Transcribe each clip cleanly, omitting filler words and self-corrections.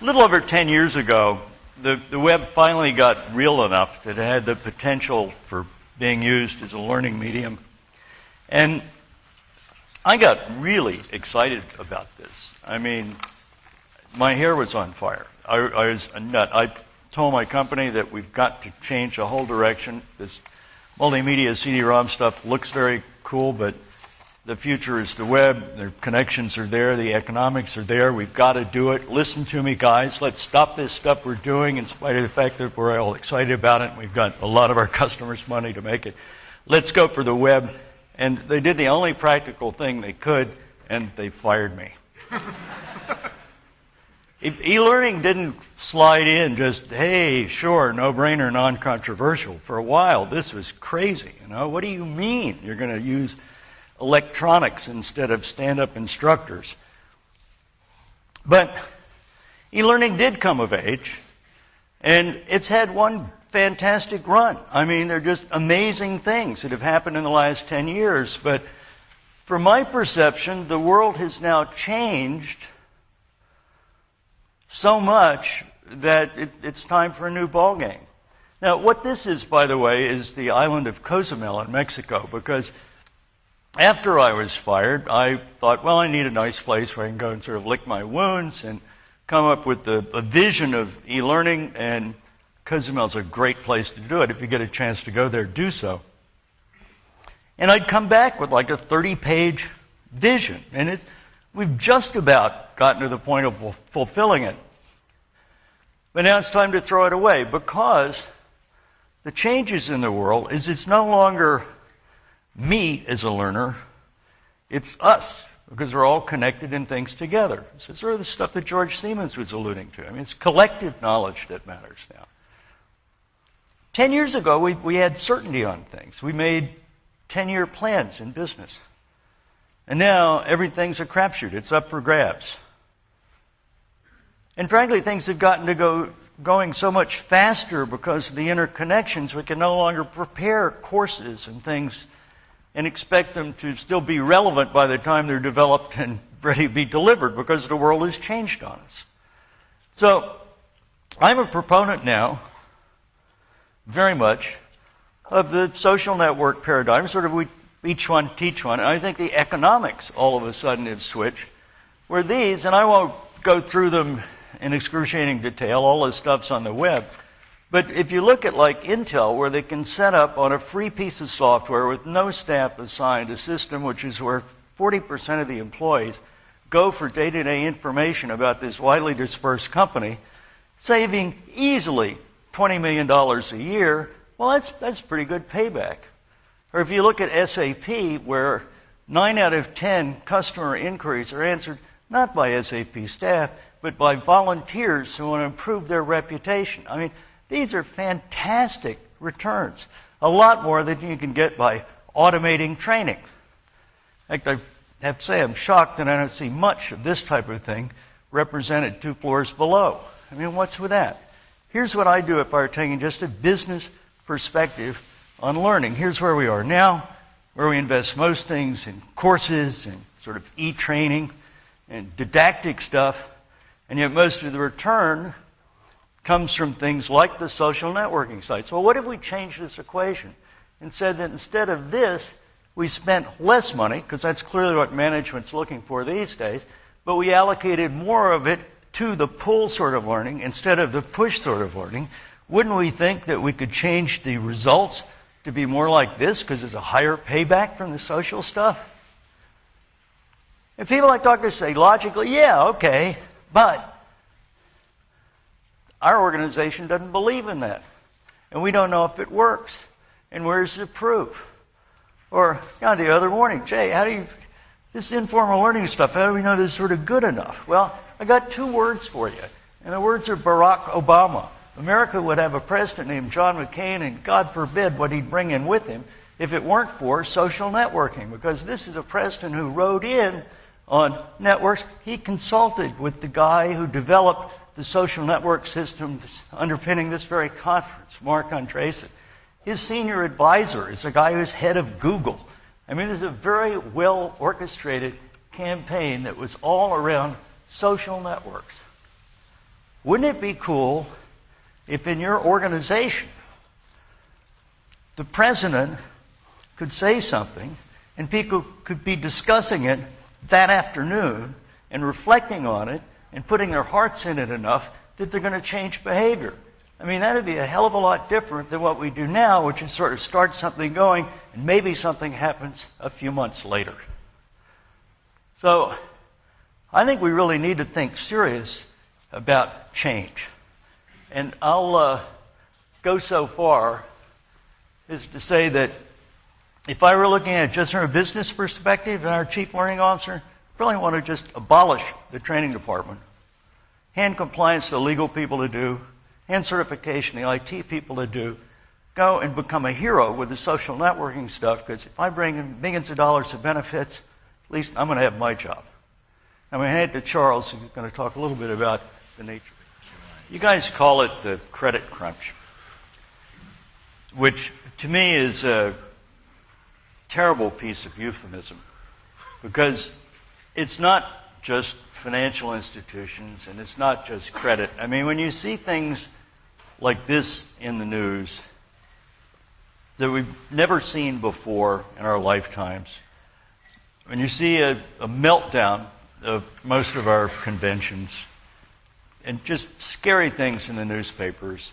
little over 10 years ago, the web finally got real enough that it had the potential for being used as a learning medium. And I got really excited about this. I mean, my hair was on fire. I was a nut. I told my company that we've got to change the whole direction. This multimedia CD-ROM stuff looks very cool, but the future is the web. The connections are there. The economics are there. We've got to do it. Listen to me, guys. Let's stop this stuff we're doing in spite of the fact that we're all excited about it. We've got a lot of our customers' money to make it. Let's go for the web. And they did the only practical thing they could, and they fired me. E-learning didn't slide in just, hey, sure, no-brainer, non-controversial. For a while, this was crazy. You know, what do you mean you're going to use electronics instead of stand-up instructors? But e-learning did come of age, and it's had one fantastic run. I mean, they're just amazing things that have happened in the last 10 years. But from my perception, the world has now changed so much that it's time for a new ballgame. Now, what this is, by the way, is the island of Cozumel in Mexico, because after I was fired, I thought, well, I need a nice place where I can go and sort of lick my wounds and come up with a vision of e-learning, and Cozumel's a great place to do it. If you get a chance to go there, do so. And I'd come back with like a 30-page vision, and we've just about gotten to the point of fulfilling it. But now it's time to throw it away, because the changes in the world is it's no longer me as a learner, it's us, because we're all connected in things together. This is sort of the stuff that George Siemens was alluding to. I mean, it's collective knowledge that matters now. 10 years ago, we had certainty on things. We made 10-year plans in business. And now everything's a crapshoot. It's up for grabs. And frankly, things have gotten to going so much faster because of the interconnections. We can no longer prepare courses and things and expect them to still be relevant by the time they're developed and ready to be delivered, because the world has changed on us. So I'm a proponent now, very much, of the social network paradigm, sort of we each one teach one. And I think the economics all of a sudden have switched, where these, and I won't go through them in excruciating detail, all this stuff's on the web, but if you look at like Intel, where they can set up on a free piece of software with no staff assigned a system which is where 40% of the employees go for day-to-day information about this widely dispersed company, saving easily $20 million a year, well, that's pretty good payback. Or if you look at SAP, where 9 out of 10 customer inquiries are answered not by SAP staff, but by volunteers who want to improve their reputation. I mean, these are fantastic returns. A lot more than you can get by automating training. In fact, I have to say I'm shocked that I don't see much of this type of thing represented 2 floors below. I mean, what's with that? Here's what I do if I were taking just a business perspective on learning. Here's where we are now, where we invest most things in courses and sort of e-training and didactic stuff, and yet most of the return comes from things like the social networking sites. Well, what if we changed this equation and said that instead of this, we spent less money, because that's clearly what management's looking for these days, but we allocated more of it to the pull sort of learning instead of the push sort of learning? Wouldn't we think that we could change the results to be more like this, because there's a higher payback from the social stuff? And people like Dr. say, logically, yeah, okay, but our organization doesn't believe in that. And we don't know if it works. And where's the proof? Or, the other morning, Jay, this informal learning stuff, how do we know this is sort of good enough? Well, I got 2 words for you. And the words are Barack Obama. America would have a president named John McCain, and God forbid what he'd bring in with him if it weren't for social networking. Because this is a president who rode in on networks. He consulted with the guy who developed the social network system underpinning this very conference, Mark Andreessen. His senior advisor is a guy who's head of Google. I mean, there's a very well-orchestrated campaign that was all around social networks. Wouldn't it be cool if in your organization the president could say something and people could be discussing it that afternoon and reflecting on it and putting their hearts in it enough that they're going to change behavior? I mean, that would be a hell of a lot different than what we do now, which is sort of start something going and maybe something happens a few months later. So I think we really need to think serious about change. And I'll go so far as to say that if I were looking at it just from a business perspective and our chief learning officer, I probably want to just abolish the training department, hand compliance to the legal people to do, hand certification to the IT people to do, go and become a hero with the social networking stuff, because if I bring in millions of dollars of benefits, at least I'm going to have my job. I'm going to hand it to Charles, who's going to talk a little bit about the nature. You guys call it the credit crunch, which to me is a terrible piece of euphemism, because it's not just financial institutions and it's not just credit. I mean, when you see things like this in the news that we've never seen before in our lifetimes, when you see a meltdown of most of our conventions and just scary things in the newspapers,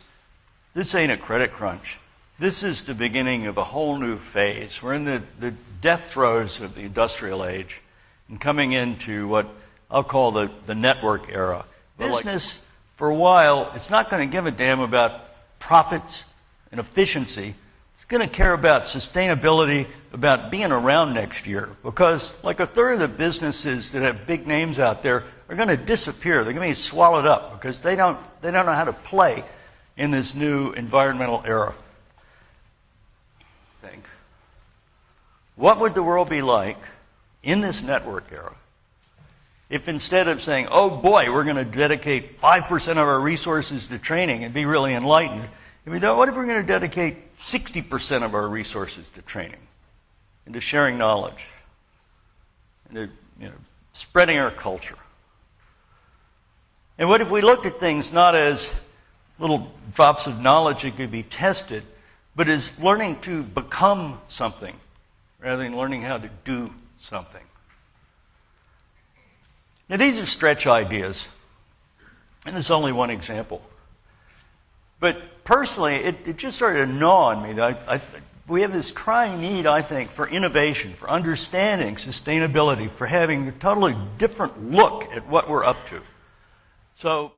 this ain't a credit crunch. This is the beginning of a whole new phase. We're in the death throes of the industrial age and coming into what I'll call the network era. Business, for a while, it's not going to give a damn about profits and efficiency. It's going to care about sustainability, about being around next year. Because like a third of the businesses that have big names out there are going to disappear. They're going to be swallowed up because they don't know how to play in this new environmental era. What would the world be like in this network era if instead of saying, oh boy, we're going to dedicate 5% of our resources to training and be really enlightened, what if we're going to dedicate 60% of our resources to training and to sharing knowledge and to spreading our culture? And what if we looked at things not as little drops of knowledge that could be tested, but as learning to become something rather than learning how to do something? Now, these are stretch ideas, and there's only one example. But personally, it just started to gnaw on me. We have this crying need, I think, for innovation, for understanding sustainability, for having a totally different look at what we're up to. So